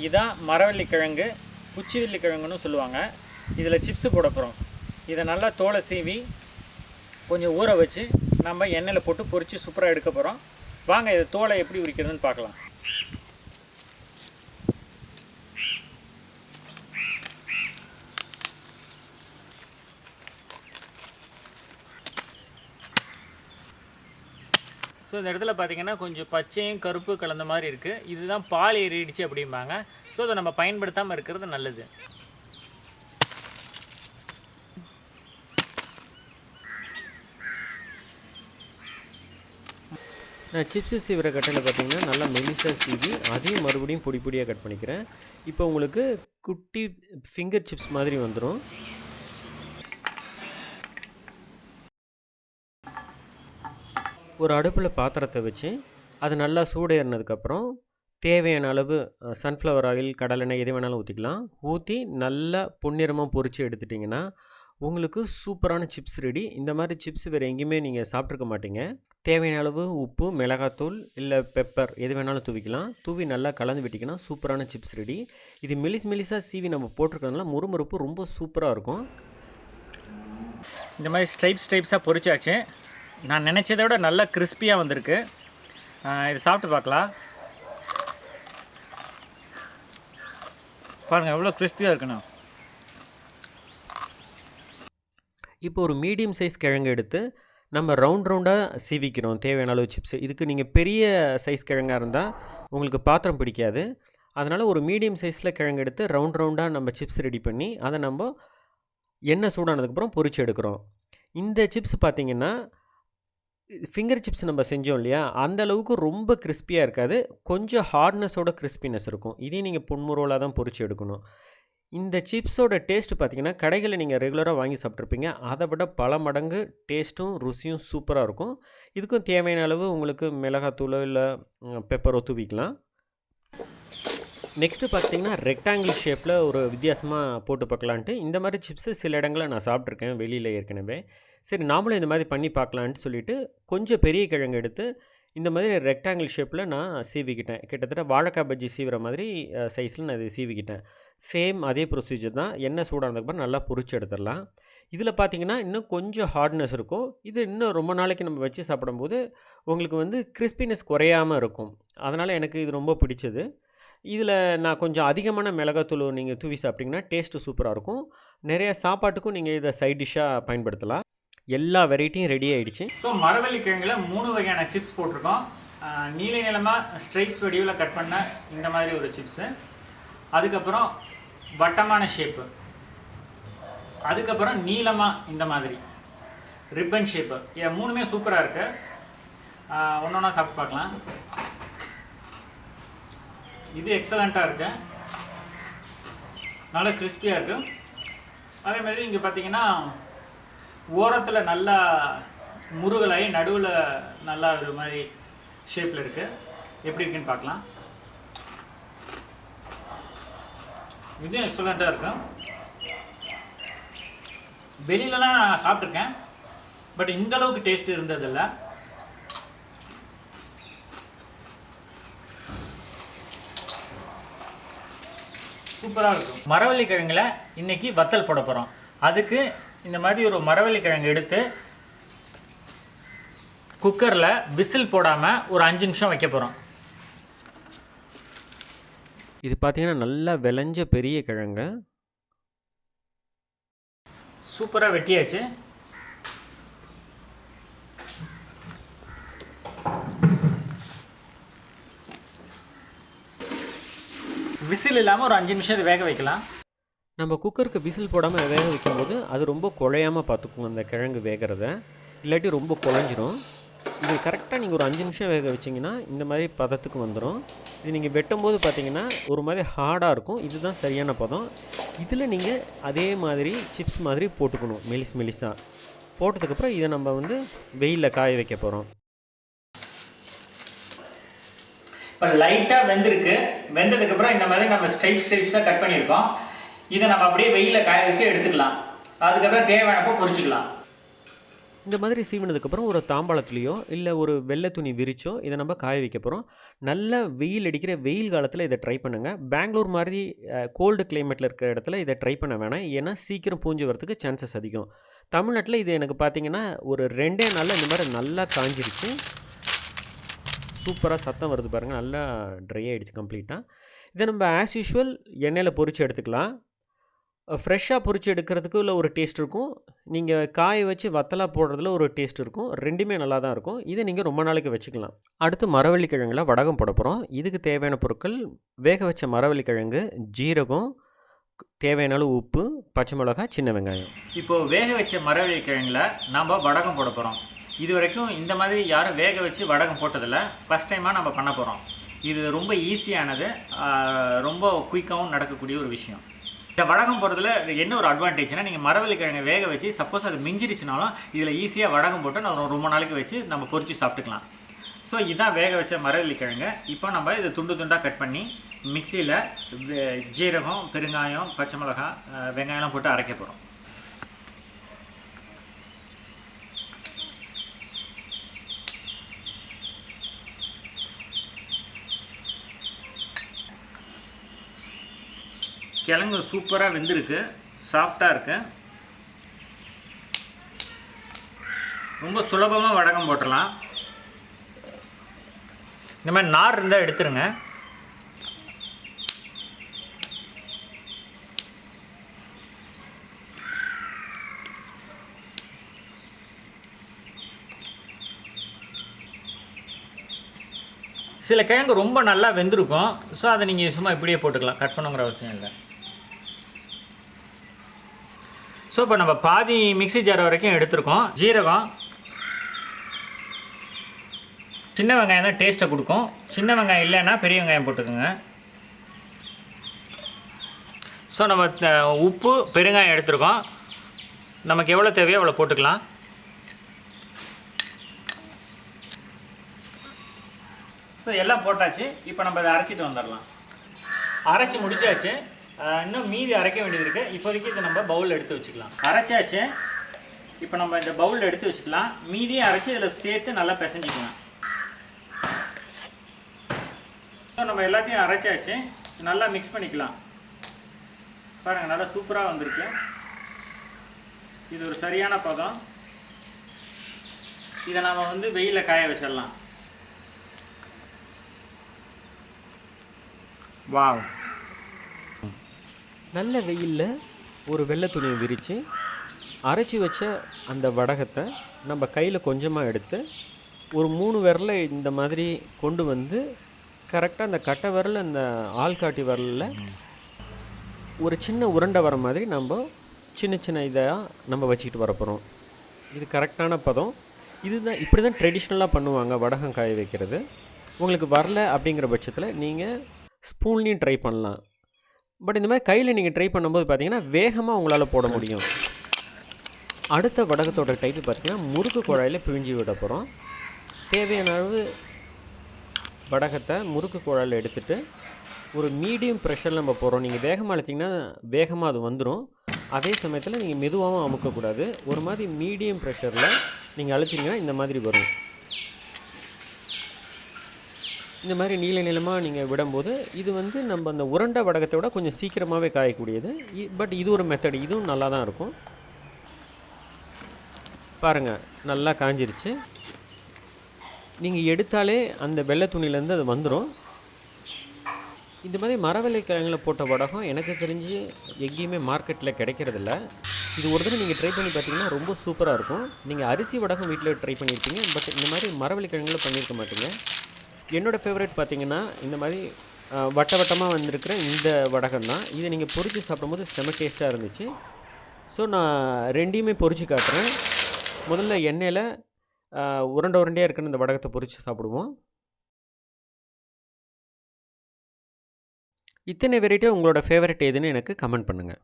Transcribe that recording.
இதான் மரவள்ளி கிழங்கு, குச்சிவள்ளி கிழங்குன்னு சொல்லுவாங்க. இதில் சிப்ஸு போட போகிறோம். இதை நல்லா தோலை சீவி கொஞ்சம் ஊற வச்சு நம்ம எண்ணெயில் போட்டு பொரித்து சூப்பராக எடுக்க போகிறோம். வாங்க இதை தோலை எப்படி உரிக்கிறதுன்னு பார்க்கலாம். ஸோ இந்த இடத்துல பார்த்திங்கன்னா கொஞ்சம் பச்சையும் கருப்பு கலந்த மாதிரி இருக்குது. இதுதான் பால் ஏறிடுச்சு அப்படிம்பாங்க. ஸோ அதை நம்ம பயன்படுத்தாமல் இருக்கிறது நல்லது. நான் சிப்ஸு சீவிர கட்டையில் பார்த்திங்கன்னா நல்லா மெலிசாக சீவி அதையும் மறுபடியும் பொடி பொடியாக கட் பண்ணிக்கிறேன். இப்போ உங்களுக்கு குட்டி ஃபிங்கர் சிப்ஸ் மாதிரி வந்துடும். ஒரு அடுப்பில் பாத்திரத்தை வச்சு அது நல்லா சூடேறினதுக்கப்புறம் தேவையான அளவு சன்ஃப்ளவர் ஆயில், கடலெண்ணெய் எது வேணாலும் ஊற்றிக்கலாம். ஊற்றி நல்லா பொன்னிறமாக பொரித்து எடுத்துட்டிங்கன்னா உங்களுக்கு சூப்பரான சிப்ஸ் ரெடி. இந்த மாதிரி சிப்ஸ் வேறு எங்கேயுமே நீங்கள் சாப்பிட்ருக்க மாட்டீங்க. தேவையான அளவு உப்பு, மிளகாத்தூள் இல்லை பெப்பர் எது வேணாலும் தூவிக்கலாம். தூவி நல்லா கலந்து விட்டிங்கன்னா சூப்பரான சிப்ஸ் ரெடி. இது மெலிசாக சீவி நம்ம போட்டிருக்கிறதுனால முறுமுறுப்பு ரொம்ப சூப்பராக இருக்கும். இந்த மாதிரி ஸ்ட்ரைப்ஸாக பொரிச்சாச்சு. நான் நினச்சதை விட நல்லா கிறிஸ்பியாக வந்திருக்கு. இது சாப்பிட்டு பார்க்கலாம். பாருங்கள் எவ்வளோ கிறிஸ்பியாக இருக்குண்ணா. இப்போ ஒரு மீடியம் சைஸ் கிழங்கு எடுத்து நம்ம ரவுண்டாக சீவிக்கிறோம் தேவையான அளவு சிப்ஸு. இதுக்கு நீங்கள் பெரிய சைஸ் கிழங்காக இருந்தால் உங்களுக்கு பாத்திரம் பிடிக்காது. அதனால் ஒரு மீடியம் சைஸில் கிழங்கு எடுத்து ரவுண்டாக நம்ம சிப்ஸ் ரெடி பண்ணி அதை நம்ம எண்ணெய் சூடானதுக்கப்புறம் பொரிச்சு எடுக்கிறோம். இந்த சிப்ஸ் பார்த்திங்கன்னா ஃபிங்கர் சிப்ஸ் நம்ம செஞ்சோம் இல்லையா, அந்த அளவுக்கு ரொம்ப கிறிஸ்பியாக இருக்காது. கொஞ்சம் ஹார்ட்னஸோட கிறிஸ்பினஸ் இருக்கும். இதே நீங்கள் பொன்முருவலாக தான் பொரிச்சு எடுக்கணும். இந்த சிப்ஸோட டேஸ்ட் பார்த்திங்கன்னா கடைகளில் நீங்கள் ரெகுலராக வாங்கி சாப்பிட்ருப்பீங்க. அதை விட பல மடங்கு டேஸ்ட்டும் ருசியும் சூப்பராக இருக்கும். இதுக்கும் தேவையான அளவு உங்களுக்கு மிளகாத்தூளோ இல்லை பெப்பரோ தூவிக்கலாம். நெக்ஸ்ட்டு பார்த்திங்கன்னா ரெக்டாங்கிள் ஷேப்பில் ஒரு வித்தியாசமாக போட்டு பார்க்கலான்ட்டு இந்த மாதிரி சிப்ஸு சில இடங்களில் நான் சாப்பிட்ருக்கேன் வெளியில் ஏற்கனவே. சரி நாமளும் இந்த மாதிரி பண்ணி பார்க்கலான்ட்டு சொல்லிவிட்டு கொஞ்சம் பெரிய கிழங்கு எடுத்து இந்த மாதிரி ரெக்டாங்கிள் ஷேப்பில் நான் சீவிக்கிட்டேன். கிட்டத்தட்ட வாழைக்காய் பஜ்ஜி சீவிர மாதிரி சைஸில் நான் இதை சீவிக்கிட்டேன். சேம் அதே ப்ரொசீஜர் தான். எண்ணெய் சூடானதுக்கப்புறம் நல்லா பொரிச்சு எடுத்துடலாம். இதில் பார்த்திங்கன்னா இன்னும் கொஞ்சம் ஹார்ட்னஸ் இருக்கும். இது இன்னும் ரொம்ப நாளைக்கு நம்ம வச்சு சாப்பிடும்போது உங்களுக்கு கிறிஸ்பினஸ் குறையாமல் இருக்கும். அதனால் எனக்கு இது ரொம்ப பிடிச்சது. இதில் நான் கொஞ்சம் அதிகமான மிளகாத்தூள் நீங்கள் தூவி சாப்பிட்டிங்கன்னா டேஸ்ட்டு சூப்பராக இருக்கும். நிறைய சாப்பாட்டுக்கும் நீங்கள் இதை சைட் டிஷ்ஷாக பயன்படுத்தலாம். எல்லா வெரைட்டியும் ரெடி ஆகிடுச்சு. ஸோ மரவள்ளி கிழங்குல 3 வகையான சிப்ஸ் போட்டிருக்கோம். நீளமாக ஸ்ட்ரைப்ஸ் வடிவில் கட் பண்ண இந்த மாதிரி ஒரு சிப்ஸு, அதுக்கப்புறம் வட்டமான ஷேப்பு, அதுக்கப்புறம் நீளமாக இந்த மாதிரி ரிப்பன் ஷேப்பு. 3மே சூப்பராக இருக்குது. ஒன்று ஒன்றா சாப்பிட்டு பார்க்கலாம். இது எக்ஸலண்ட்டாக இருக்குது, நல்லா கிறிஸ்பியாக இருக்குது. அதே மாதிரி இங்கே பார்த்தீங்கன்னா ஓரத்தில் நல்லா முருகலாகி நடுவில் நல்லா இது மாதிரி ஷேப்பில் இருக்குது. எப்படி இருக்குன்னு பார்க்கலாம். இதுவும் எக்ஸலண்ட்டாக இருக்கும். வெளியிலலாம் நான் சாப்பிட்ருக்கேன், பட் இந்தளவுக்கு டேஸ்ட் இருந்ததில்லை. சூப்பராக இருக்கும். மரவள்ளி கிழங்குல இன்றைக்கி வத்தல் போட போகிறோம். அதுக்கு இந்த மாதிரி ஒரு மரவள்ளி கிழங்கு எடுத்து குக்கரில் விசில் போடாமல் ஒரு 5 நிமிஷம் வைக்க போகிறோம். இது பார்த்திங்கன்னா நல்லா விளைஞ்ச பெரிய கிழங்கு. சூப்பராக வெட்டியாச்சு. விசில் இல்லாமல் ஒரு 5 நிமிஷம் இது வேக வைக்கலாம். நம்ம குக்கருக்கு விசில் போடாமல் வேக வைக்கும்போது அது ரொம்ப குழையாமல் பார்த்துக்குங்க அந்த கிழங்கு வேகிறத, இல்லாட்டி ரொம்ப குழஞ்சிரும். இது கரெக்டாக நீங்கள் ஒரு 5 நிமிஷம் வேக வச்சிங்கன்னா இந்த மாதிரி பதத்துக்கு வந்துடும். இது நீங்கள் வெட்டும்போது பார்த்திங்கன்னா ஒரு மாதிரி ஹார்டாக இருக்கும். இதுதான் சரியான பதம். இதில் நீங்கள் அதே மாதிரி சிப்ஸ் மாதிரி போட்டுக்கணும் மெலிசாக. போட்டதுக்கப்புறம் இதை நம்ம வெயிலில் காய வைக்க போகிறோம். இப்போ லைட்டாக வெந்திருக்கு. வெந்ததுக்கப்புறம் இந்த மாதிரி நம்ம ஸ்ட்ரைப்ஸாக கட் பண்ணியிருக்கோம். இதை நம்ம அப்படியே வெயிலில் காய வச்சு எடுத்துக்கலாம். அதுக்கப்புறம் தேவையானப்போ பொரிச்சுக்கலாம். இந்த மாதிரி சீவினதுக்கப்புறம் ஒரு தாம்பாளத்துலேயோ இல்லை ஒரு வெள்ளை துணி விரிச்சோ இதை நம்ம காய வைக்க போகிறோம். நல்லா வெயில் அடிக்கிற வெயில் காலத்தில் இதை ட்ரை பண்ணுங்கள். பெங்களூர் மாதிரி கோல்டு கிளைமேட்டில் இருக்கிற இடத்துல இதை ட்ரை பண்ண வேணாம். ஏன்னா சீக்கிரம் பூஞ்சி வரதுக்கு சான்சஸ் அதிகம். தமிழ்நாட்டில் இது எனக்கு பார்த்தீங்கன்னா ஒரு 2 நாளில் இந்த மாதிரி நல்லா காஞ்சிருச்சு. சூப்பராக சத்தம் வருது பாருங்கள். நல்லா ட்ரை ஆகிடுச்சு கம்ப்ளீட்டாக. இதை நம்ம ஆஸ் யூஷுவல் எண்ணெயில் பொரித்து எடுத்துக்கலாம். ஃப்ரெஷ்ஷாக பொரித்து எடுக்கிறதுக்கு உள்ள ஒரு டேஸ்ட் இருக்கும். நீங்கள் காய வச்சு வத்தலாக போடுறதுல ஒரு டேஸ்ட் இருக்கும். ரெண்டுமே நல்லா தான் இருக்கும். இதை நீங்கள் ரொம்ப நாளைக்கு வச்சுக்கலாம். அடுத்து மரவள்ளி கிழங்குல வடகம் போட போகிறோம். இதுக்கு தேவையான பொருட்கள் வேக வச்ச மரவள்ளி கிழங்கு, ஜீரகம், தேவையான அளவு உப்பு, பச்சை மிளகாய், சின்ன வெங்காயம். இப்போது வேக வச்ச மரவள்ளி கிழங்குல நம்ம வடகம் போட போகிறோம். இது வரைக்கும் இந்த மாதிரி யாரும் வேக வச்சு வடகம் போட்டதில்லை. ஃபஸ்ட் டைமாக நம்ம பண்ண போகிறோம். இது ரொம்ப ஈஸியானது, ரொம்ப குயிக்காகவும் நடக்கக்கூடிய ஒரு விஷயம். இந்த வடகம் போடுறதுல என்ன ஒரு அட்வான்டேஜ்னால், நீங்கள் மரவள்ளி கிழங்கை வேக வச்சு சப்போஸ் அது மிஞ்சிருச்சுனாலும் இதில் ஈஸியாக வடகம் போட்டு நம்ம ரொம்ப நாளைக்கு வச்சு நம்ம பொரித்து சாப்பிட்டுக்கலாம். ஸோ இதுதான் வேக வச்ச மரவள்ளி கிழங்கு. இப்போ நம்ம இதை துண்டு துண்டாக கட் பண்ணி மிக்சியில் ஜீரகம், பெருங்காயம், பச்சை மிளகாய், வெங்காயம்லாம் போட்டு அரைக்க போகிறோம். கிழங்கு சூப்பராக வெந்திருக்கு, சாஃப்டாக இருக்குது. ரொம்ப சுலபமாக வடகம் போட்டுடலாம். இந்த மாதிரி நார் இருந்தால் எடுத்துருங்க. சில கிழங்கு ரொம்ப நல்லா வெந்திருக்கும். ஸோ அதை நீங்கள் சும்மா இப்படியே போட்டுக்கலாம், கட் பண்ணுங்கிற அவசியம் இல்லை. ஸோ இப்போ நம்ம பாதி மிக்ஸி ஜார் வரைக்கும் எடுத்துருக்கோம். ஜீரகம், சின்ன வெங்காயம் தான் டேஸ்ட்டை கொடுக்கும். சின்ன வெங்காயம் இல்லைன்னா பெரிய வெங்காயம் போட்டுக்கோங்க. ஸோ நம்ம உப்பு, பெருங்காயம் எடுத்துருக்கோம். நமக்கு எவ்வளோ தேவையோ அவ்வளோ போட்டுக்கலாம். ஸோ எல்லாம் போட்டாச்சு. இப்போ நம்ம அதை அரைச்சிட்டு வந்துடலாம். அரைச்சி முடிச்சாச்சு. இன்னும் மீதி அரைக்க வேண்டியது இருக்குது. இப்போதைக்கு இதை நம்ம பவுலில் எடுத்து வச்சுக்கலாம். அரைச்சாச்சு. இப்போ நம்ம இந்த பவுலில் எடுத்து வச்சுக்கலாம். மீதியை அரைச்சி இதில் சேர்த்து நல்லா பிசைஞ்சிக்கலாம். ஸோ நம்ம எல்லாத்தையும் அரைச்சாச்சு. நல்லா மிக்ஸ் பண்ணிக்கலாம். பாருங்கள், நல்லா சூப்பராக வந்திருக்கு. இது ஒரு சரியான பதம். இதை நாம் வந்து வெயிலில் காய வச்சிடலாம். வாவ்! நல்ல வெயிலில் ஒரு வெள்ளை துணியை விரித்து அரைச்சி வச்ச அந்த வடகத்தை நம்ம கையில் கொஞ்சமாக எடுத்து ஒரு 3 விரலை இந்த மாதிரி கொண்டு வந்து கரெக்டாக அந்த கட்டை விரல், அந்த ஆள்காட்டி விரலில் ஒரு சின்ன உருண்டை வர மாதிரி நம்ம சின்ன சின்ன இதாக நம்ம வச்சுக்கிட்டு வரப்போகிறோம். இது கரெக்டான பதம். இதுதான், இப்படி தான் ட்ரெடிஷ்னலாக பண்ணுவாங்க வடகம் காய வைக்கிறது. உங்களுக்கு வரல அப்படிங்கிற பட்சத்தில் நீங்கள் ஸ்பூன்லேயும் ட்ரை பண்ணலாம். பட் இந்த மாதிரி கையில் நீங்கள் ட்ரை பண்ணும்போது பார்த்தீங்கன்னா வேகமாக உங்களால் போட முடியும். அடுத்த வடகத்தோட டைப்பு பார்த்தீங்கன்னா முறுக்கு குழாயில் பிழிஞ்சி விட போகிறோம். தேவையான அளவு வடகத்தை முறுக்கு குழாயில் எடுத்துகிட்டு ஒரு மீடியம் ப்ரெஷரில் நம்ம போடுறோம். நீங்கள் வேகமாக அழுத்திங்கன்னா வேகமாக அது வந்துடும். அதே சமயத்தில் நீங்கள் மெதுவாகவும் அமுக்கக்கூடாது. ஒரு மாதிரி மீடியம் ப்ரெஷரில் நீங்கள் அழுத்திங்கன்னா இந்த மாதிரி வரும். இந்த மாதிரி நீள நீளமாக நீங்கள் விடும்போது இது வந்து நம்ம அந்த உருண்டை வடகத்தை விட கொஞ்சம் சீக்கிரமாகவே காயக்கூடியது. பட் இது ஒரு மெத்தட், இதுவும் நல்லா தான் இருக்கும். பாருங்கள், நல்லா காஞ்சிருச்சு. நீங்கள் எடுத்தாலே அந்த வெள்ளை துணியிலேருந்து அது வந்துடும். இந்த மாதிரி மரவள்ளி கிழங்குல போட்ட வடகம் எனக்கு தெரிஞ்சு எங்கேயுமே மார்க்கெட்டில் கிடைக்கிறதில்ல. இது ஒரு தடவை நீங்கள் ட்ரை பண்ணி பார்த்தீங்கன்னா ரொம்ப சூப்பராக இருக்கும். நீங்கள் அரிசி வடகம் வீட்டில் ட்ரை பண்ணியிருப்பீங்க, பட் இந்த மாதிரி மரவள்ளி கிழங்குல பண்ணியிருக்க மாட்டீங்க. என்னோடய ஃபேவரட் பார்த்திங்கன்னா இந்த மாதிரி வட்ட வட்டமாக வந்திருக்கிற இந்த வடகம் தான். இதை நீங்கள் பொரித்து சாப்பிடும்போது செம டேஸ்ட்டாக இருந்துச்சு. ஸோ நான் ரெண்டையுமே பொரித்து காட்டுறேன். முதல்ல எண்ணெயில் உருண்டை உருண்டையாக இருக்கிற இந்த வடகத்தை பொரித்து சாப்பிடுவோம். இத்தனை வெரைட்டியாக உங்களோட ஃபேவரட் எதுன்னு எனக்கு கமெண்ட் பண்ணுங்கள்.